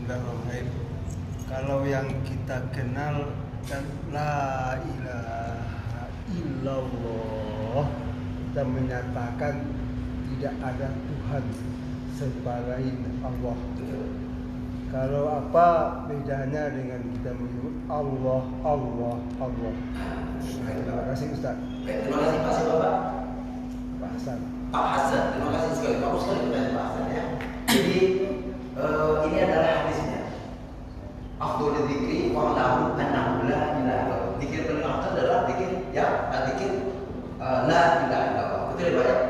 Bismillahirrahmanirrahim. Kalau yang kita kenal kan la ilaha illallah, kita menyatakan tidak ada Tuhan selain Allah. Kalau apa bedanya dengan kita menyebut Allah, Allah, Allah? Terima kasih Ustaz. Terima kasih Pak Bapak. Pak Hasan. Pak Hasan, terima kasih sekali. Bagus sekali pertanyaan Pak Hasan ya. Jadi ini adalah hadisnya. Afdhalul dzikri wa'lamu annahu la ilaha illallah. Zikir paling afdal adalah zikir la ilaha illallah. Itu lebih banyak.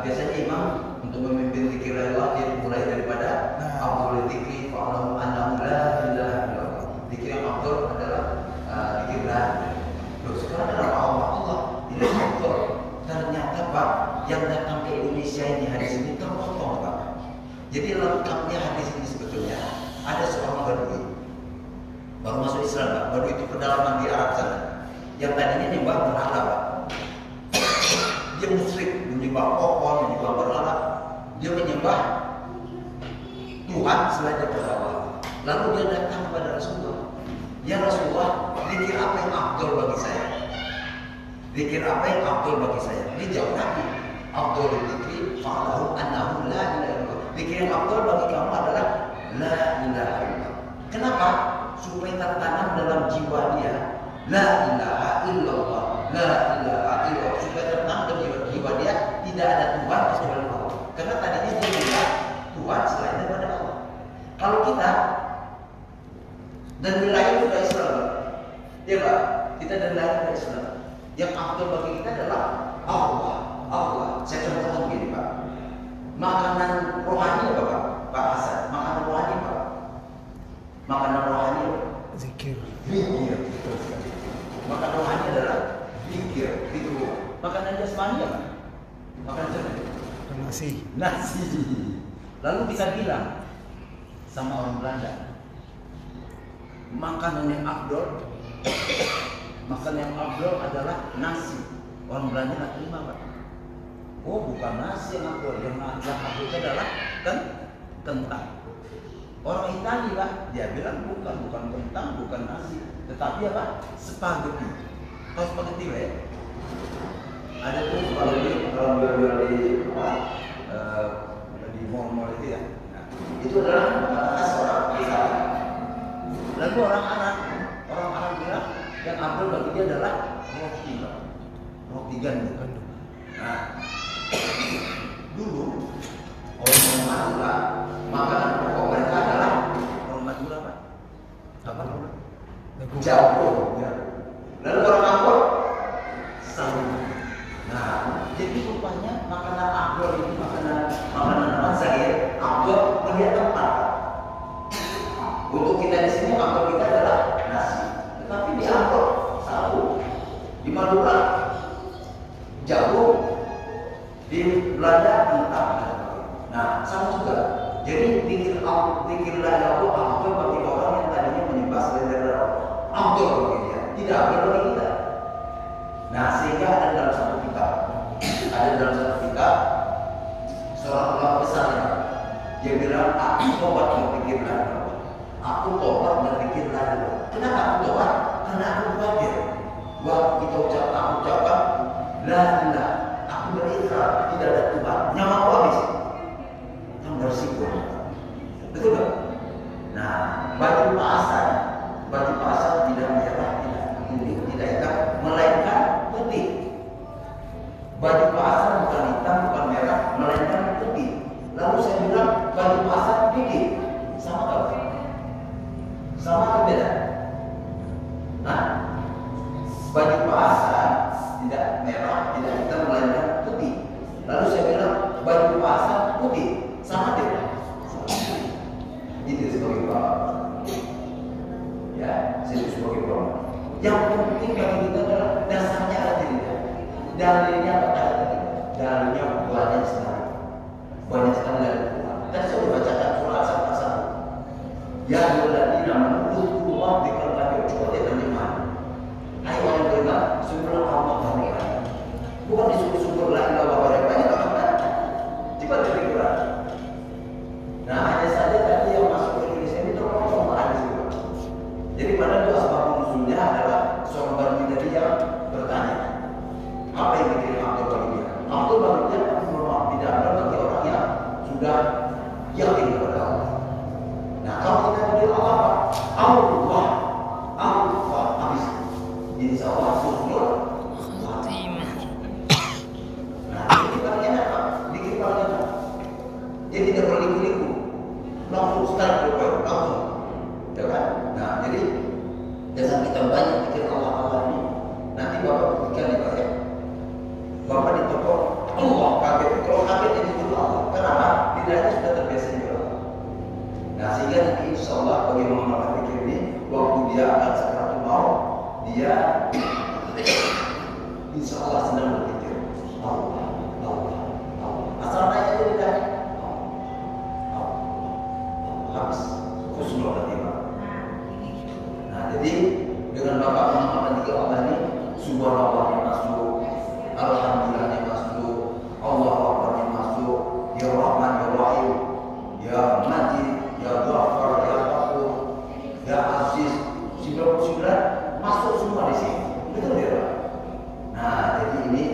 Biasanya imam untuk memimpin zikir la ilaha dia mulai daripada afdhalul dzikri wa'lamu annahu la ilaha illallah. Zikir yang afdal adalah zikir la. Loh, sekarang adalah Allah. Ini afdal. Ternyata Pak, yang datang ke Indonesia ini hadis ini terpotong Pak. Jadi lengkapnya hadis ini sebetulnya ada seorang Badui baru masuk Islam Pak. Badui itu pedalaman di Arab sana. Yang tadinya nyembah berhala Pak. Dia musyrik, menyembah pohon, menyembah berhala. Dia menyembah Tuhan selain daripada Allah. Lalu dia datang kepada Rasulullah. Ya Rasulullah, zikir apa yang afdal bagi saya? Zikir apa yang afdal bagi saya? Dia jawab lagi. Afdhalul dzikri fa'lahu annahu la ilaha illallah. Zikir yang afdal bagi kamu adalah la ilaha illallah. Kenapa? Supaya tertanam dalam jiwa dia la ilaha illallah, la ilaha illallah. Supaya tertanam dalam jiwa dia tidak ada Tuhan kecuali Allah. Karena tadinya dia minta Tuhan selain daripada Allah. Kalau kita dan lahir dari Islam, ya Pak, kita dan lahir dari Islam. Yang afdal bagi kita adalah Allah. Allah. Saya contohkan begini Pak. Makanan rohani apa Pak? Pak Hasan. Makanan rohani Pak. Makanan rohani apa? Zikir. Zikir. Makanan rohani adalah zikir. Itu. Makanan jasmani apa? Makanan jasmani. Nasi. Nasi. Lalu kita bilang sama orang Belanda, makanan yang afdal, makanan yang afdal adalah nasi. Orang Belanda nggak terima Pak. Oh bukan nasi yang afdal, yang afdal itu adalah kentang. Orang Italia Pak, dia bilang bukan kentang, bukan nasi, tetapi apa? Spaghetti. Tahu spaghetti ya? Ada tuh kalau jual di mall-mall itu ya. Nah, itu adalah makanan khas orang Italia. Lalu orang Arab bilang yang afdal bagi dia adalah roti Pak. Roti gandum. Nah, dulu orang Madura makanan pokok mereka adalah orang Madura Pak. Apa? Jagung. Ya. Lalu orang Ambon saung. Nah, jadi rupanya makanan afdal ini makanan apa zahir afdal melihat tempat. Untuk kita di sini afdal kita adalah nasi. Tetapi di Ambon saung, di Madura jagung, di Belanda kentang. Nah, sama juga. Jadi zikir la ilaha afdal bagi orang yang tadinya menyembah selain Allah. Afdal bagi dia, tidak afdal bagi kita. Nah, sehingga ada dalam satu kitab seorang ulama besar dia bilang aku tobat berpikir la ilaha. Aku tobat berpikir la ilaha. Kenapa aku tobat? Karena aku khawatir bahwa kita ucapkan la ilaha. Aku berikrar tidak ada Tuhan. Nyawa aku habis. Kan bersiko. Betul tak? Nah, baju pasar tidak merah, tidak kuning, tidak hitam, melainkan putih. Baju pasar bukan hitam, bukan merah, melainkan putih. Lalu saya bilang baju pasar putih, sama tak? Sama atau beda? Nah, baju pasar tidak merah, tidak hitam, melainkan putih. Lalu saya bilang baju pasar putih, sama tidak? Itu sebagai bapak. Ya, saya sebagai bapak. Yang penting bagi kita adalah dasarnya ada tidak. Dalilnya apa ada? Dalilnya banyak sekali. Banyak sekali dari Tuhan. Tadi saya sudah bacakan surah As-Saff. Ya ayyuhalladzina amanu dzkurullaha dzikran katsiran. Coba kita iman. Hai orang beriman, sungguhlah Allah banyak. Bukan disuruh la ilaha illallah banyak banget. Coba dipikirkan. Nah, hanya saja tadi yang masuk ke Indonesia ini terlalu lupa langsung, ya kan? Nah, jadi dengan kita banyak pikir Allah ini, nanti bapak buktikan nih pak ya. Bapak di toko, Allah kaget. Kalau kaget ini itu Allah. Kenapa? Lidahnya sudah terbiasa juga. Nah, sehingga nanti insya Allah bagi Muhammad pikir ini, waktu dia akan sakaratul maut, dia insya Allah sedang berpikir Allah. Asal nanya itu lidahnya habis khusnul khatimah. Nah, jadi dengan bapak Muhammad pikir Allah ini, subhanallahnya masuk, alhamdulillahnya masuk, Allah Akbarnya masuk, ya Rahman ya Rahim, ya Majid, ya Ghaffar, ya Ghafur, ya Aziz, 99 masuk semua di sini. Betul ya Pak? Nah, jadi ini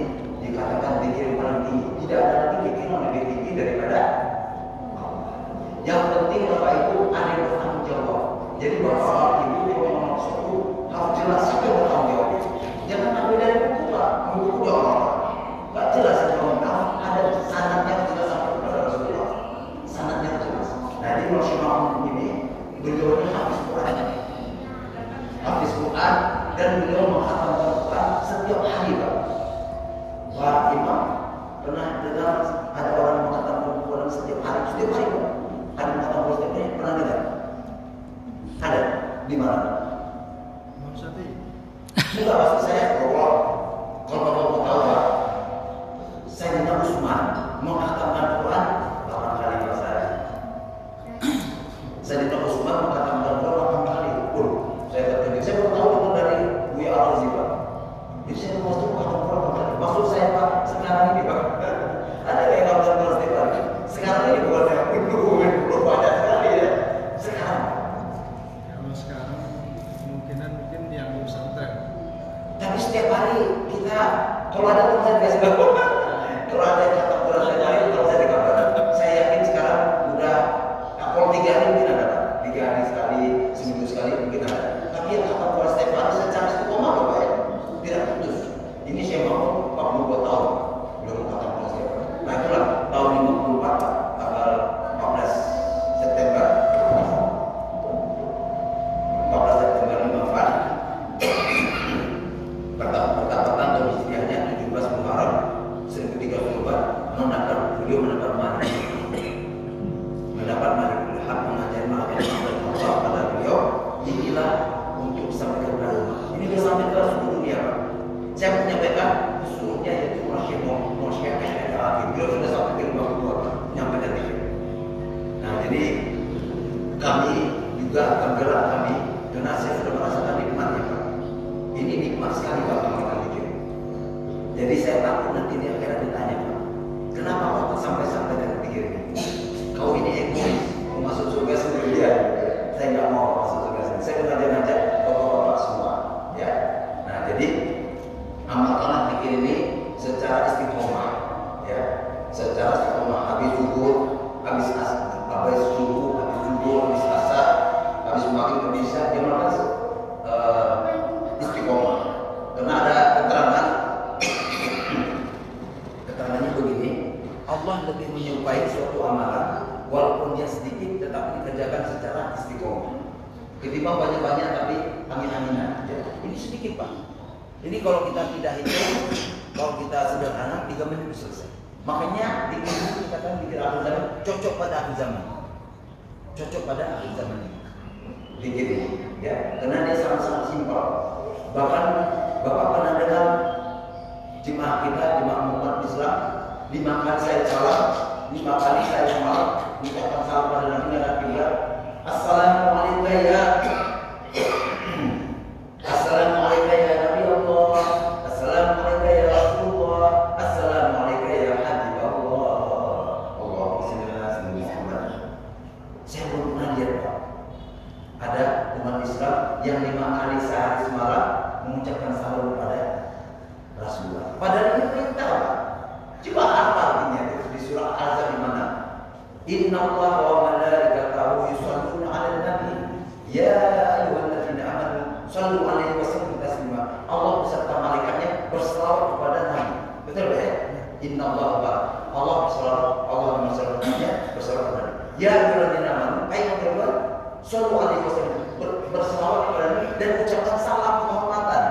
dikatakan zikir yang paling tinggi. Tidak ada lagi zikir yang lebih tinggi daripada Allah. Yang penting Bapak itu ada yang bertanggung jawab. Jadi Bapak Ibu kalau ngomong sesuatu harus jelas siapa yang bertanggung jawab. Jangan ambil dari buku Pak, buku udah Allah. Gak jelas kalau ada sanadnya jelas sampai kepada Rasulullah. Sanadnya jelas. Nah, di Rasulullah ini beliau ini hafiz Quran. Hafiz Quran dan beliau menghatamkan Quran setiap hari Pak. Pak Imam pernah dengar ada orang menghatamkan Quran setiap hari Pak? Ada menghatamkan setiap hari, pernah dengar? Ada? Di mana? Imam Syafi'i. Enggak, maksud saya kalau Bapak mau tahu Pak, Sayyidina Utsman menghatamkan Quran 8 kali Pak saya. Sayyidina Utsman menghatamkan Quran 8 kali. Saya terkejut. Saya baru tahu itu dari Buya Al-Razi Pak. Jadi saya masuk menghatamkan Quran 8 kali. Maksud saya Pak, sekarang ini Pak, ada yang menghatamkan Quran setiap hari. Sekarang ini bukan yang belum banyak sekali ya. Sekarang. Kalau sekarang kemungkinan mungkin yang di pesantren. Tapi setiap hari kita kalau ada pun saya dikasih tahu. Kalau ada yang kata Quran saya lain, kalau saya dikabarkan. Saya yakin sekarang udah kalau 3 hari mungkin ada Pak. 3 hari sekali, seminggu sekali mungkin ada. Tapi yang kata Quran setiap hari secara istiqomah Bapak ya, tidak putus. Ini saya mau 42 tahun belum kata Quran setiap hari. Nah itulah tahun 54 tanggal 14 September 54 pertapatan tahun Hijriahnya 17 Muharram 1034 beliau mendapat Malikul Haq mengajari Allah pada beliau. Inilah untuk sampai ke rumah. Ini sudah sampai ke seluruh dunia Pak. Saya menyampaikan seluruhnya yaitu masyarakat yang akhir. Beliau sudah sampai ke rumah kedua menyampaikan itu. Nah jadi kami juga tergerak kami karena saya sudah merasakan nikmatnya Pak. Ini nikmat sekali Pak mengamalkan zikir. Jadi saya takut nanti di akhirat ditanya Pak, kenapa kau sampai dengan zikir ini? Kau ini egois, mau masuk surga sendirian. Saya nggak mau masuk surga sendirian. Saya mengajak bapak-bapak semua, ya. Nah jadi amalkanlah zikir ini secara istiqomah, ya. Secara istiqomah. Habis subuh, habis zuhur, habis asar, habis maghrib bisa dia melakukan istiqomah. Karena ada keterangannya begini, Allah lebih menyukai suatu amalan walaupun dia sedikit tetapi dikerjakan secara istiqomah. Ketimbang banyak-banyak tapi angin-anginan. Ya, ini sedikit Pak. Ini kalau kita tidak hitung, kalau kita sederhana 3 menit selesai. Makanya di ini dikatakan zikir akhir zaman cocok pada akhir zaman. Cocok pada akhir zaman ini. Zikir ini, ya, karena dia sangat-sangat simpel. Bahkan Bapak pernah dengar jemaah kita, jemaah umat Islam, 5 kali saya salam, 5 kali saya salam, mengucapkan salam pada Nabi dan Qiblat. Assalamualaikum ya. Assalamualaikum ya Nabi Allah. Assalamualaikum ya Rasulullah. Assalamualaikum ya Habib Allah. Allahumma shalli ala sayyidina Muhammad. Saya belum pernah lihat Pak, ada umat Islam yang 5 kali sehari semalam mengucapkan salam kepada Rasulullah. Padahal ini perintah Pak. Coba apa artinya itu di surah Al-Azab di mana? Inna Allah wa malaikatahu yusalluna 'alan nabi ya ayyuhalladzina amanu shallu 'alaihi wa sallimu taslima. Allah beserta malaikatnya berselawat kepada Nabi. Betul ya? Inna Allah berselawat kepada Nabi. Ya ayyuhalladzina amanu, hai yang beriman, Sallallahu alaihi wasallam berselawat kepada Nabi dan ucapkan salam penghormatan.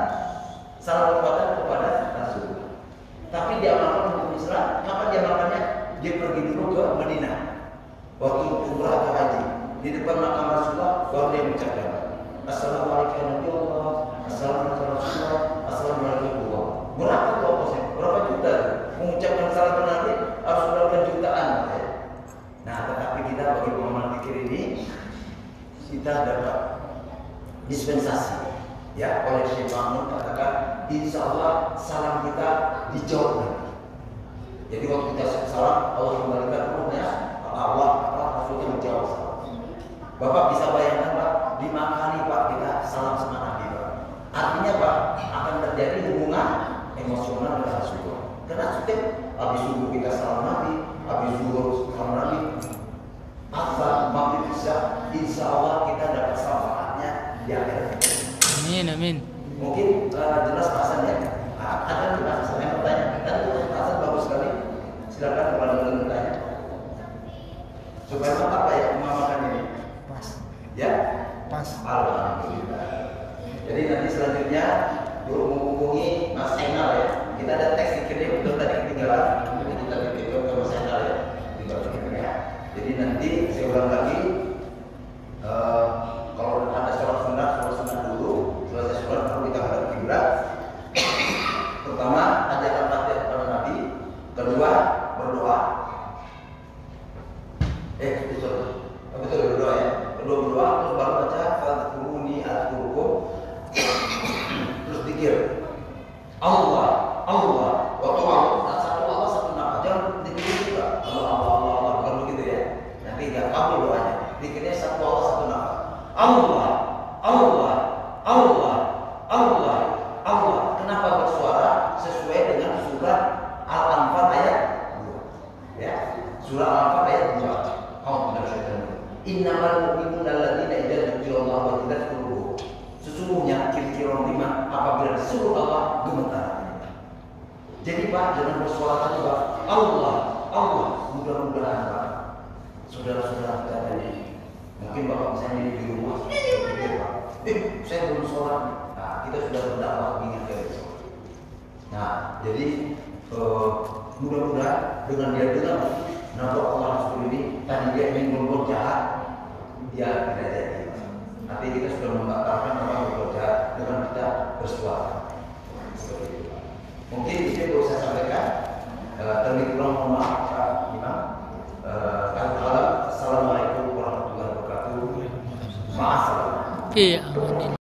Salam penghormatan kepada Rasul. Tapi diamalkan hukum Islam, maka diamalkannya dia pergi dulu ke Madinah. Waktu umrah atau haji, di depan makam Rasulullah baru dia mengucapkan Assalamualaikum warahmatullahi wabarakatuh. Assalamualaikum Rasulullah. Assalamualaikum warahmatullahi. Berapa tuh? Berapa juta? Mengucapkan salam Nabi harus mendapatkan jutaan. Nah, tetapi kita bagi pemahaman fikir ini kita dapat dispensasi. Ya, oleh Syekh Mahmud katakan, insya Allah salam kita dijawab nanti. Jadi waktu kita salam, Allah kembalikan ruhnya, Allah Rasulnya menjawab salam. Bapak bisa bayangkan Pak, 5 kali Pak kita salam sama Nabi Pak. Artinya Pak akan terjadi hubungan emosional dengan Rasulullah. Karena setiap habis subuh kita salam Nabi, habis zuhur salam Nabi, apa maghrib bisa, insya Allah kita dapat syafaatnya di akhirat. Amin, amin. Mungkin jelas bahasannya. Ada di bahasa saya bertanya. Dan bahasan bagus sekali. Silakan kepada yang bertanya. Supaya apa ya pemahaman ini? Pas. Ya? Pas. Alhamdulillah. Jadi nanti selanjutnya menghubungi Mas Enal ya. Kita ada teks dikirim betul tadi ketinggalan. Jadi kita kirim ke Mas Enal ya. Ya. Jadi nanti saya ulang lagi. Kalau ada sholat sunat dulu. Selesai sholat baru kita hadap kiblat. Pertama ajaran Fatihah kepada Nabi. Kedua berdoa. Betul berdoa ya. Kedua berdoa terus baru baca fadhkuruni azkurkum. Terus zikir. Allah. Waktu satu Allah satu nama. Jangan zikir juga. Allah bukan begitu ya. Nanti enggak kabul doanya. Zikirnya satu Allah satu nama. Allah. Kenapa bersuara sesuai dengan surah Al-Anfal ayat 2? Ya, surah Al-Anfal ayat 2. Innamal mu'minuna alladzina idza dzukirallahu wajilat qulubuhum. Sesungguhnya ciri-ciri orang beriman apabila disuruh Allah gemetar. Jadi Pak, jangan bersuara tadi Pak. Allah. Mudah-mudahan Pak, saudara-saudara kita tadi, mungkin Bapak misalnya di rumah, saya belum sholat. Nah, kita sudah berdakwah ingin ke besok. Nah, jadi mudah-mudahan dengan dia dengar nama Allah Rasul ini tadi dia ingin berbuat jahat, dia tidak jadi. Nanti kita sudah membatalkan orang berbuat jahat dengan kita bersuara. Seperti itu. Mungkin itu yang perlu saya sampaikan. Terlebih kurang mohon maaf Pak Imam. Assalamualaikum warahmatullahi wabarakatuh. Maaf. Iya.